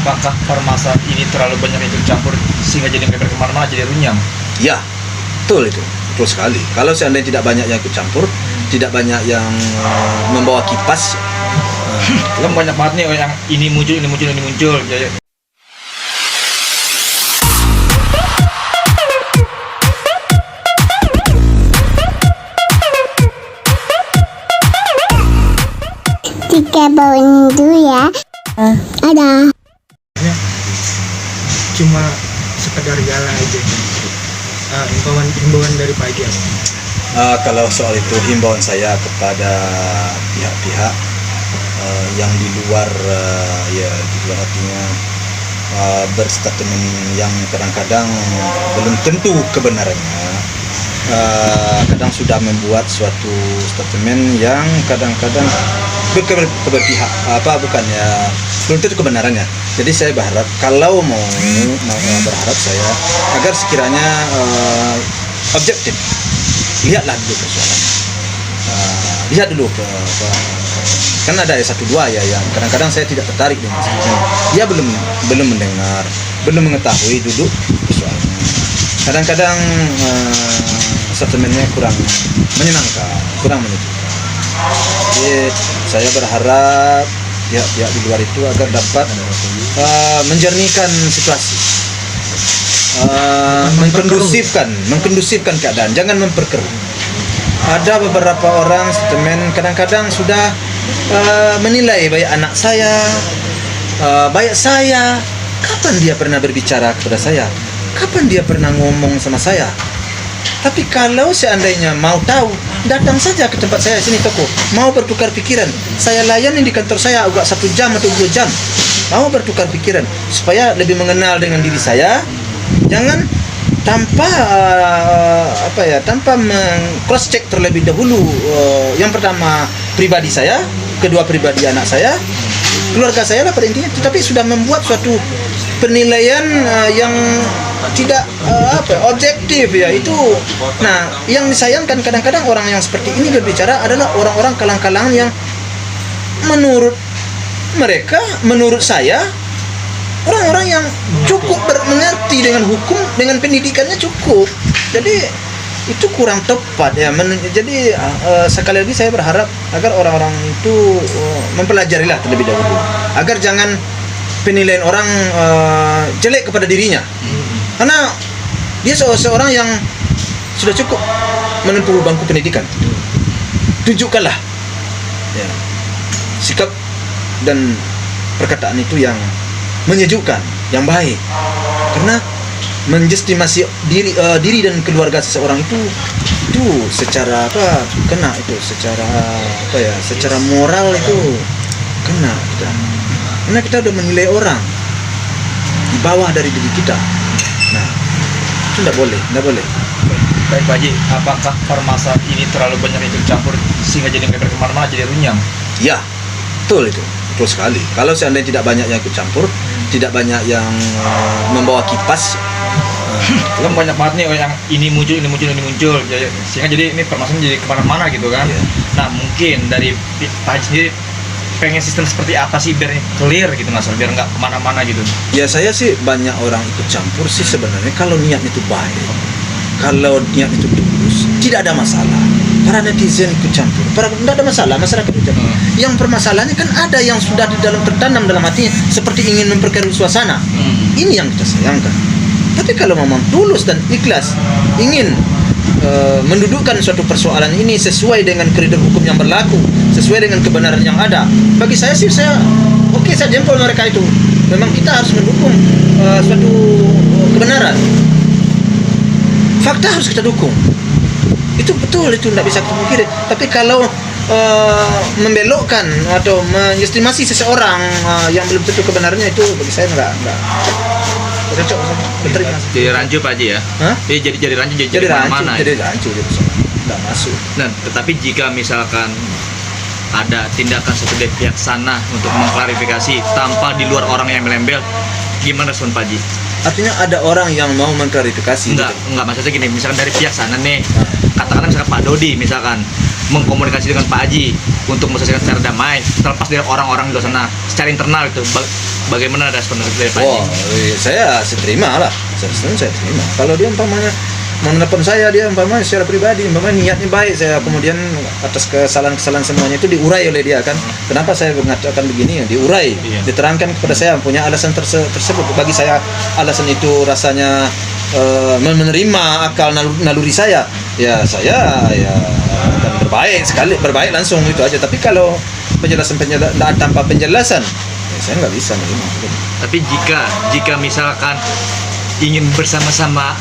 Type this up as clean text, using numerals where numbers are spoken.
apakah permasalahan ini terlalu banyak ikut campur sehingga jadi melebar kemana-mana, jadi runyam? Ya, betul itu, betul sekali. Kalau seandainya tidak banyak yang ikut campur, tidak banyak yang membawa kipas, Kan banyak banget nih yang ini muncul, ini muncul, ini muncul. Jadi, Tiga bawang dulu ya. Ada. Cuma sekedar jalan aja. Himbauan dari Pak Haji. kalau soal itu himbauan saya kepada pihak-pihak yang di luar artinya berstatement yang kadang-kadang belum tentu kebenarannya. Kadang sudah membuat suatu statement yang kadang-kadang berpihak belum tentu kebenarannya. Jadi saya berharap kalau mau berharap saya agar sekiranya objektif, lihatlah dulu persoalannya, lihat dulu kan ada satu dua ya yang kadang-kadang saya tidak tertarik dengan statement. Dia belum mendengar, belum mengetahui duduk persoalannya. Kadang-kadang statementnya kurang menyenangkan, kurang menunjukkan. Jadi saya berharap pihak-pihak di luar itu agar dapat menjernihkan situasi, mengkondusifkan keadaan, jangan memperkeruh. Ada beberapa orang statement kadang-kadang sudah menilai baik anak saya, baik saya. Kapan dia pernah berbicara kepada saya? Kapan dia pernah ngomong sama saya? Tapi kalau seandainya mau tahu, datang saja ke tempat saya sini toko. Mau bertukar pikiran, saya layani di kantor saya agak 1 jam atau 2 jam. Mau bertukar pikiran supaya lebih mengenal dengan diri saya. Jangan tanpa tanpa cross check terlebih dahulu. Yang pertama pribadi saya, kedua pribadi anak saya, keluarga saya lah pada intinya. Tetapi sudah membuat suatu penilaian yang tidak objektif ya itu. Nah, yang disayangkan kadang-kadang orang yang seperti ini berbicara adalah orang-orang kalang-kalangan yang menurut mereka, menurut saya orang-orang yang cukup mengerti dengan hukum, dengan pendidikannya cukup. Jadi itu kurang tepat ya. Jadi sekali lagi saya berharap agar orang-orang itu mempelajarilah terlebih dahulu, agar jangan penilaian orang jelek kepada dirinya. Karena dia seorang yang sudah cukup menempuh bangku pendidikan. Tunjukkanlah ya, sikap dan perkataan itu yang menyejukkan, yang baik. Karena menjestimasi diri dan keluarga seseorang itu secara kena itu, secara moral itu kena kita. Karena kita udah menilai orang di bawah dari diri kita. Nah, itu tidak boleh. baik Pak Haji, apakah permasalahan ini terlalu banyak ikut campur sehingga jadi melebar kemana-mana, jadi runyam? Ya, betul itu, betul sekali. Kalau seandainya tidak banyak yang ikut campur, tidak banyak yang membawa kipas, Kan banyak banget nih yang ini muncul, ini muncul, ini muncul. Jadi, sehingga jadi ini permasalahan jadi kemana-mana gitu kan? Iya. Nah, mungkin dari Pak Haji sendiri pengen sistem seperti apa sih biar clear gitu masalah, biar nggak kemana-mana gitu? ya saya sih banyak orang ikut campur sih sebenarnya kalau niatnya itu baik, kalau niat itu tulus, tidak ada masalah. Para netizen ikut campur, tidak ada masalah, masyarakat ikut campur. Yang permasalahannya kan ada yang sudah di dalam tertanam dalam hatinya seperti ingin memperkeruh suasana. Ini yang kita sayangkan. Tapi kalau memang tulus dan ikhlas ingin mendudukkan suatu persoalan ini sesuai dengan koridor hukum yang berlaku, sesuai dengan kebenaran yang ada, bagi saya sih saya jempol mereka itu. Memang kita harus mendukung suatu kebenaran. Fakta harus kita dukung. Itu betul, itu tidak bisa kita pungkiri. Tapi kalau membelokkan atau mengestimasi seseorang yang belum tentu kebenarannya, itu bagi saya enggak cocok. Jadi rancu Pak Haji ya? Hah? Jadi rancu, Jadi kemana-mana. rancu tidak masuk. Nah, tetapi jika misalkan ada tindakan satu dari pihak sana untuk mengklarifikasi tanpa di luar orang yang melembel, gimana respon Pak Haji? Artinya ada orang yang mau mengklarifikasi. Enggak maksudnya gini, misalkan dari pihak sana nih, katakanlah misalkan Pak Dodi misalkan mengkomunikasi dengan Pak Haji untuk menyelesaikan secara damai, terlepas dari orang-orang di luar sana, secara internal itu bagaimana respon dari Pak Haji? Wah, saya terima lah. Saya terima. Kalau dia umpamanya menelpon saya, dia umpamanya secara pribadi, umpamanya niatnya baik, saya kemudian atas kesalahan-kesalahan semuanya itu diurai oleh dia kan. Kenapa saya mengatakan begini? Diurai, Iya. diterangkan kepada saya punya alasan tersebut. Bagi saya alasan itu rasanya menerima akal naluri saya. Ya saya ya akan berbaik langsung itu aja. Tapi kalau penjelasan tanpa penjelasan, ya saya nggak bisa menerima. Tapi jika misalkan ingin bersama-sama